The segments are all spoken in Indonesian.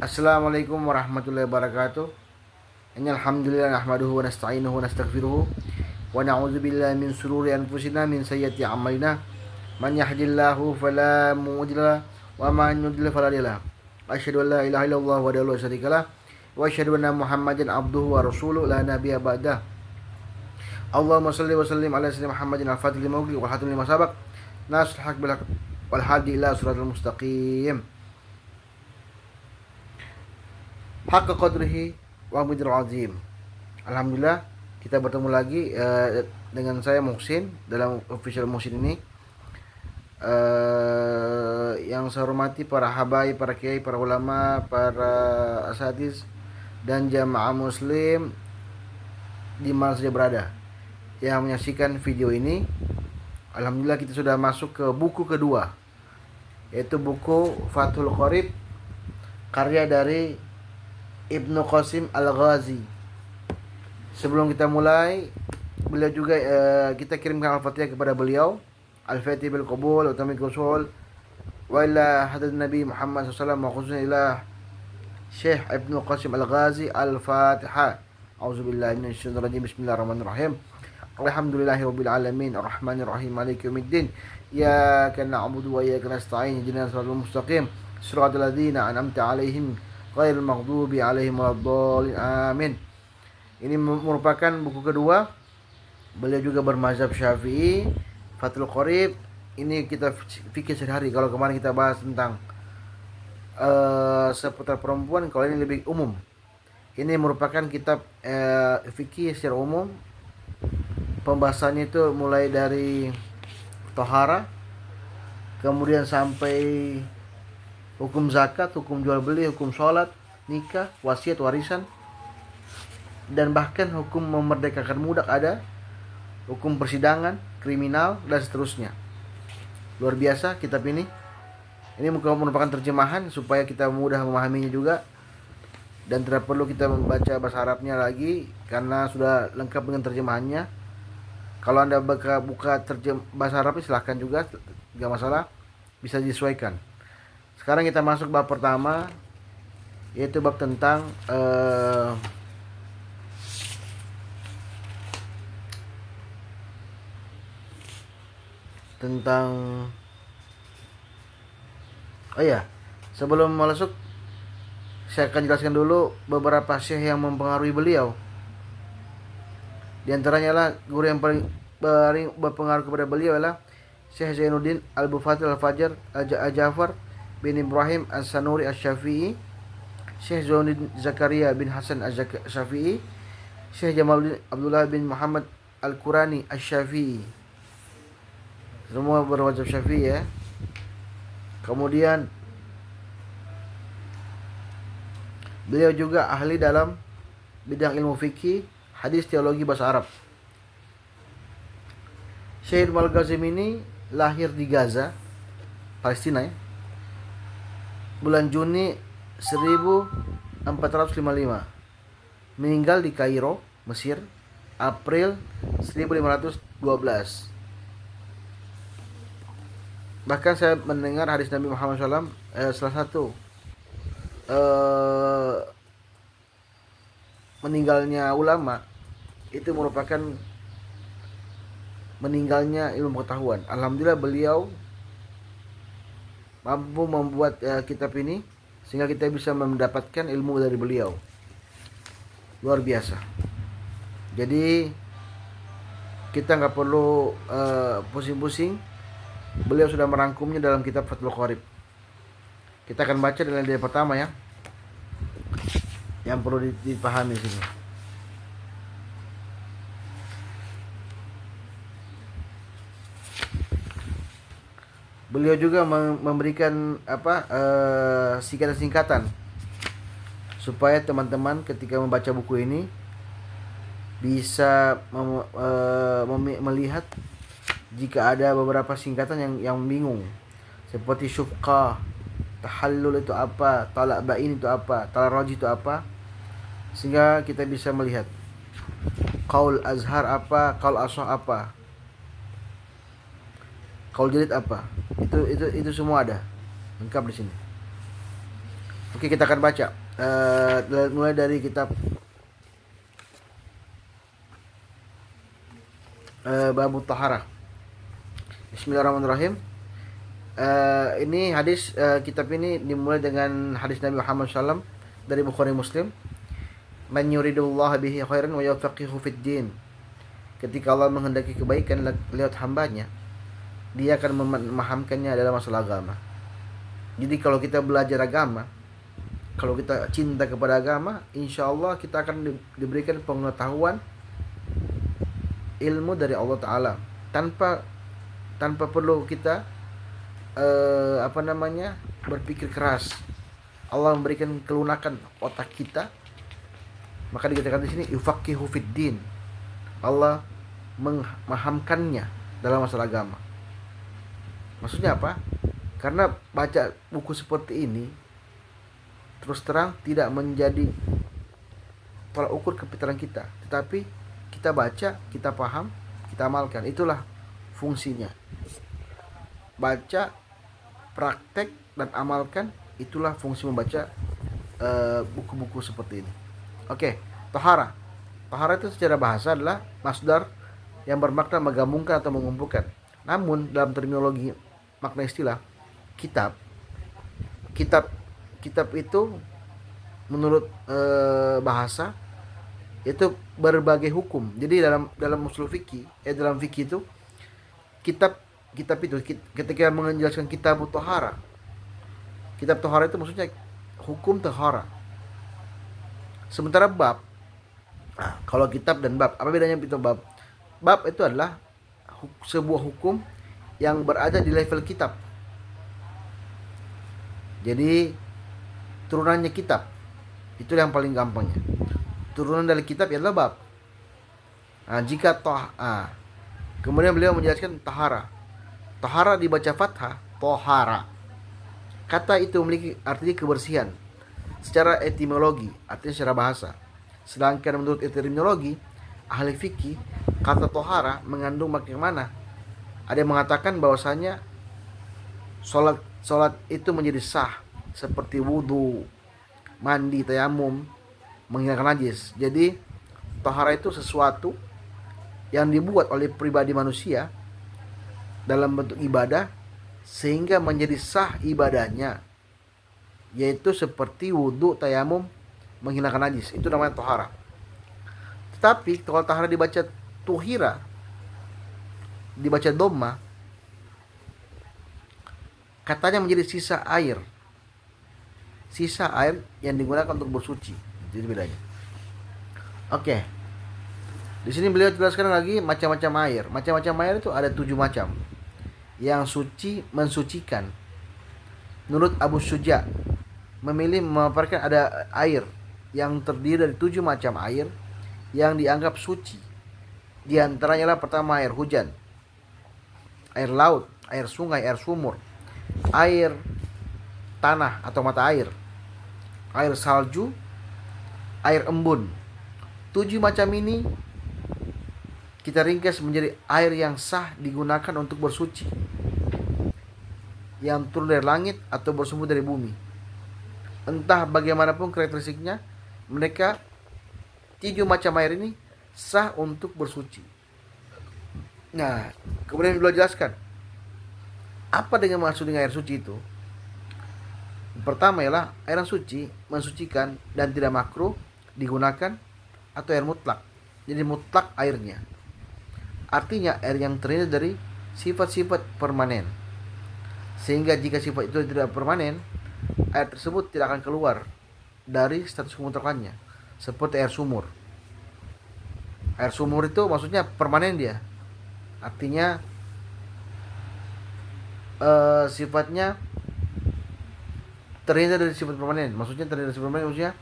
Assalamualaikum warahmatullahi wabarakatuh. Innal hamdalillah nahmaduhu wa nasta'inuhu wa nastaghfiruh wa na'udzu billahi min shururi anfusina min sayyiati a'malina. Man yahdihillahu fala mudilla wa man yudlil fala hadiya lahu. Asyhadu an la ilaha illallah wahdahu la syarika lah wa asyhadu anna Muhammadan abduhu wa rasuluhu la nabiyya ba'dah. Allahumma shalli wa sallim ala sayyidina Muhammadin al-fatihil lima ughliqa wal khatimil lima sabaq nasrul haq bil haq wal hadi ila siratal mustaqim. Haqqa qadrihi wa miqdaril azim. Alhamdulillah kita bertemu lagi dengan saya Muhsin dalam official Muhsin ini. Yang saya hormati para habaib, para kiai, para ulama, para asatiz dan jamaah muslim di mana saja berada yang menyaksikan video ini. Alhamdulillah kita sudah masuk ke buku kedua, yaitu buku Fathul Qorib karya dari Ibnu Qasim Al-Ghazi. Sebelum kita mulai, beliau juga kita kirimkan Al-Fatihah kepada beliau. Al-Fatihah bil qabul wa tamil usul wa ila hadrat Nabi Muhammad SAW wa khususnya ila Syekh Ibnu Qasim Al-Ghazi. Al-Fatihah. A'udzubillahi minasyaitonir rajim. Bismillahirrahmanirrahim. Alhamdulillahirabbil alamin arrahmanir rahim maliki yaumiddin. Iyyaka na'budu wa iyyaka nasta'in ihdinas siratal mustaqim siratal ladzina an'amta 'alaihim ghairil maghdubi 'alaihim waladdallin. Amin. Ini merupakan buku kedua. Beliau juga bermazhab Syafi'i. Fathul Qorib ini kita fikir sehari-hari. Kalau kemarin kita bahas tentang seputar perempuan, kalau ini lebih umum. Ini merupakan kitab fikih secara umum. Pembahasannya itu mulai dari tohara, kemudian sampai hukum zakat, hukum jual beli, hukum sholat, nikah, wasiat, warisan, dan bahkan hukum memerdekakan budak ada, hukum persidangan, kriminal, dan seterusnya. Luar biasa kitab ini. Ini merupakan terjemahan supaya kita mudah memahaminya juga, dan tidak perlu kita membaca bahasa Arabnya lagi karena sudah lengkap dengan terjemahannya. Kalau Anda buka bahasa Arabnya silahkan juga, tidak masalah, bisa disesuaikan. Sekarang kita masuk bab pertama, yaitu bab tentang sebelum masuk saya akan jelaskan dulu beberapa syekh yang mempengaruhi beliau. Di antaranya lah guru yang paling berpengaruh kepada beliau adalah Syekh Zainuddin Al-Bufatil Al-Fajar Al-Ja'far bin Ibrahim As-Sanuri Asy-Syafi'i, Syekh Zainuddin Zakaria bin Hasan Asy-Syafi'i, Syekh Jamaluddin Abdullah bin Muhammad Al-Qurani Asy-Syafi'i. Semua berwajib Syafi'i ya. Kemudian beliau juga ahli dalam bidang ilmu fikih, hadis, teologi, bahasa Arab. Syekh Ibnu Al-Qasim ini lahir di Gaza, Palestina ya, bulan Juni 1455. Meninggal di Kairo, Mesir, April 1512. Bahkan saya mendengar hadis Nabi Muhammad SAW, salah satu meninggalnya ulama itu merupakan meninggalnya ilmu pengetahuan. Alhamdulillah beliau mampu membuat kitab ini sehingga kita bisa mendapatkan ilmu dari beliau. Luar biasa. Jadi kita nggak perlu pusing-pusing. Beliau sudah merangkumnya dalam kitab Fathul Qorib. Kita akan baca dari yang pertama ya, yang perlu dipahami sini. Beliau juga memberikan singkatan-singkatan supaya teman-teman ketika membaca buku ini bisa melihat jika ada beberapa singkatan yang bingung, seperti syufqah, tahallul itu apa, talak bain itu apa, talak rajih itu apa, sehingga kita bisa melihat qaul azhar apa, qaul ashah apa, qaul jadid apa. Itu semua ada lengkap di sini. Oke, kita akan baca mulai dari kitab Babu Taharah. Bismillahirrahmanirrahim. Ini hadis, kitab ini dimulai dengan hadis Nabi Muhammad SAW dari Bukhari Muslim. Man yuridullah bihi khairan wa yufaqihu fid din. Ketika Allah menghendaki kebaikan lewat hambanya, dia akan memahamkannya dalam masalah agama. Jadi kalau kita belajar agama, kalau kita cinta kepada agama, insya Allah kita akan diberikan pengetahuan ilmu dari Allah Ta'ala tanpa perlu kita berpikir keras. Allah memberikan kelunakan otak kita. Maka dikatakan di sini yufaqihu fid din. Allah memahamkannya dalam masalah agama. Maksudnya apa? Karena baca buku seperti ini terus terang tidak menjadi tolak ukur kepintaran kita, tetapi kita baca, kita paham, kita amalkan. Itulah fungsinya. Baca, praktek, dan amalkan. Itulah fungsi membaca buku-buku seperti ini. Oke, tohara. Tohara itu secara bahasa adalah masdar yang bermakna menggabungkan atau mengumpulkan. Namun dalam terminologi makna istilah kitab itu menurut bahasa itu berbagai hukum. Jadi dalam usul fikih, dalam fikih itu kitab itu ketika menjelaskan kitab tohara. Kitab tohara itu maksudnya hukum tohara. Sementara bab, kalau kitab dan bab, apa bedanya itu bab? Bab itu adalah sebuah hukum yang berada di level kitab. Jadi turunannya kitab itu yang paling gampangnya. Turunan dari kitab adalah bab. Jika kemudian beliau menjelaskan tahara. Tahara dibaca fathah, tohara. Kata itu memiliki arti kebersihan secara etimologi, artinya secara bahasa. Sedangkan menurut etimologi ahli fikih, kata tohara mengandung makna mana? Ada yang mengatakan bahwasanya Sholat itu menjadi sah seperti wudu, mandi, tayamum, menghilangkan najis. Jadi tahara itu sesuatu yang dibuat oleh pribadi manusia dalam bentuk ibadah sehingga menjadi sah ibadahnya, yaitu seperti wudu, tayamum, menghilangkan najis. Itu namanya tahara. Tetapi kalau tahara dibaca tuhira, dibaca dhamma, katanya menjadi sisa air yang digunakan untuk bersuci. Jadi bedanya. Oke. Di sini beliau jelaskan lagi macam-macam air. Macam-macam air itu ada 7 macam. Yang suci, mensucikan. Menurut Abu Syuja memilih memaparkan ada air yang terdiri dari 7 macam air yang dianggap suci. Di antaranya lah pertama air hujan, air laut, air sungai, air sumur, air tanah atau mata air, air salju, air embun. 7 macam ini kita ringkas menjadi air yang sah digunakan untuk bersuci, yang turun dari langit atau bersumber dari bumi. Entah bagaimanapun karakteristiknya, mereka 7 macam air ini sah untuk bersuci. Nah, kemudian beliau jelaskan apa dengan maksud dengan air suci itu. Pertama ialah air yang suci, mensucikan dan tidak makruh digunakan, atau air mutlak. Jadi mutlak airnya, artinya air yang terdiri dari sifat-sifat permanen, sehingga jika sifat itu tidak permanen, air tersebut tidak akan keluar dari status kemutlakannya. Seperti air sumur. Air sumur itu maksudnya permanen dia, artinya sifatnya terhindar dari sifat permanen. Maksudnya terhindar dari sifat permanen, maksudnya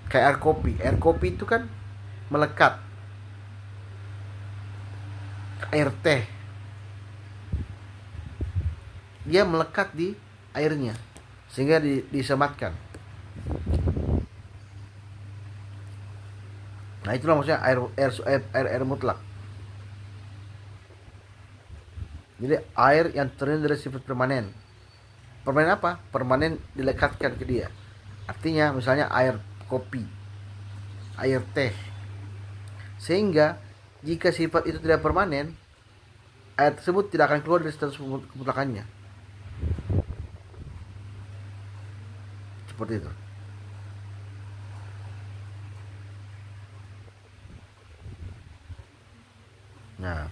kayak air kopi. Air kopi itu kan melekat. Air teh, dia melekat di airnya sehingga disematkan. Nah, itulah maksudnya air mutlak. Jadi air yang terdiri dari sifat permanen Permanen apa? Permanen dilekatkan ke dia. Artinya misalnya air kopi, air teh. Sehingga jika sifat itu tidak permanen, air tersebut tidak akan keluar dari status kemutlakannya. Seperti itu. Nah,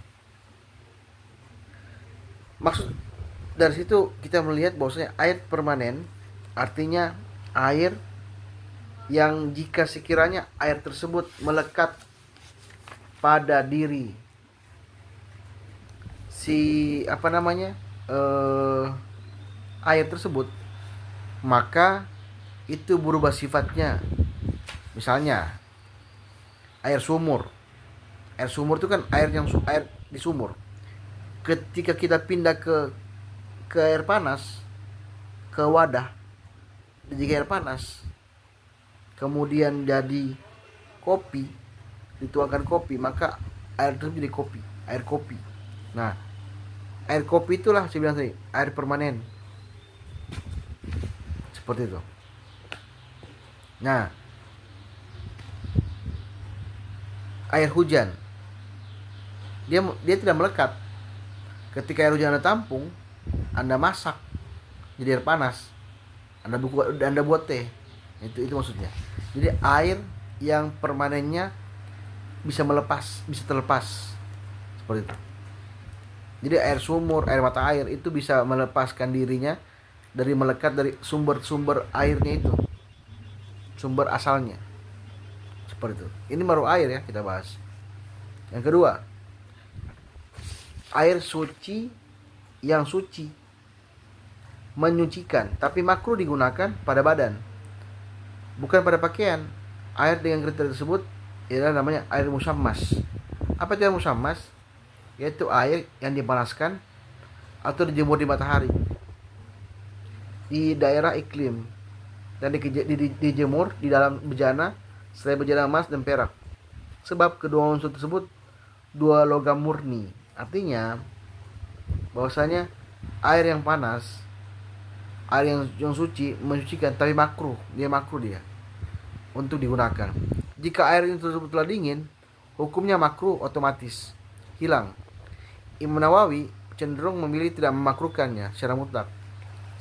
maksud dari situ kita melihat bahwasanya air permanen artinya air yang jika sekiranya air tersebut melekat pada diri si air tersebut, maka itu berubah sifatnya. Misalnya air sumur. Air sumur itu kan air di sumur. Ketika kita pindah ke air panas, ke wadah, jika air panas kemudian jadi kopi, dituangkan kopi, maka air itu jadi kopi, air kopi. Nah, air kopi itulah saya bilang tadi, air permanen. Seperti itu. Nah, air hujan dia tidak melekat. Ketika air hujan Anda tampung, Anda masak jadi air panas, Anda buat teh. Itu maksudnya. Jadi air yang permanennya bisa terlepas. Seperti itu. Jadi air sumur, air mata air itu bisa melepaskan dirinya dari melekat dari sumber airnya itu. Sumber asalnya. Seperti itu. Ini baru air ya kita bahas. Yang kedua, air suci yang suci, menyucikan, tapi makruh digunakan pada badan, bukan pada pakaian. Air dengan kriteria tersebut ialah namanya air musammas. Apa itu air musammas? Yaitu air yang dipanaskan atau dijemur di matahari di daerah iklim dan dijemur di dalam bejana selain bejana emas dan perak, sebab kedua unsur tersebut dua logam murni. Artinya bahwasanya air yang panas, air yang suci, mensucikan, tapi makruh dia untuk digunakan. Jika air itu tersebut telah dingin, hukumnya makruh otomatis hilang. Imam Nawawi cenderung memilih tidak memakruhkannya secara mutlak.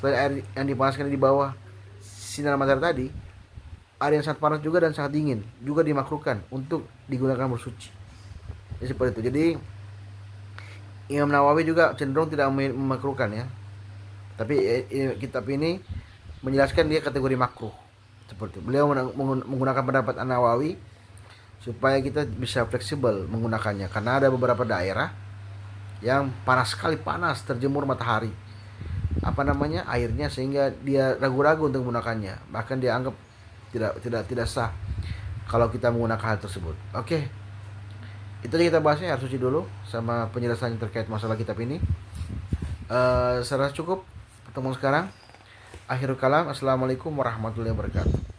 Selain air yang dipanaskan di bawah sinar matahari tadi, air yang sangat panas juga dan sangat dingin juga dimakruhkan untuk digunakan bersuci. Jadi seperti itu. Jadi Imam Nawawi juga cenderung tidak memakruhkan ya. Tapi kitab ini menjelaskan dia kategori makruh. Seperti itu. Beliau menggunakan pendapat An-Nawawi supaya kita bisa fleksibel menggunakannya, karena ada beberapa daerah yang panas sekali, panas terjemur matahari airnya, sehingga dia ragu-ragu untuk menggunakannya, bahkan dia anggap tidak sah kalau kita menggunakan hal tersebut. Oke, itu aja kita bahasnya, harus suci dulu sama penjelasan terkait masalah kitab ini. Saya rasa cukup pertemuan sekarang. Akhirul kalam, assalamualaikum warahmatullahi wabarakatuh.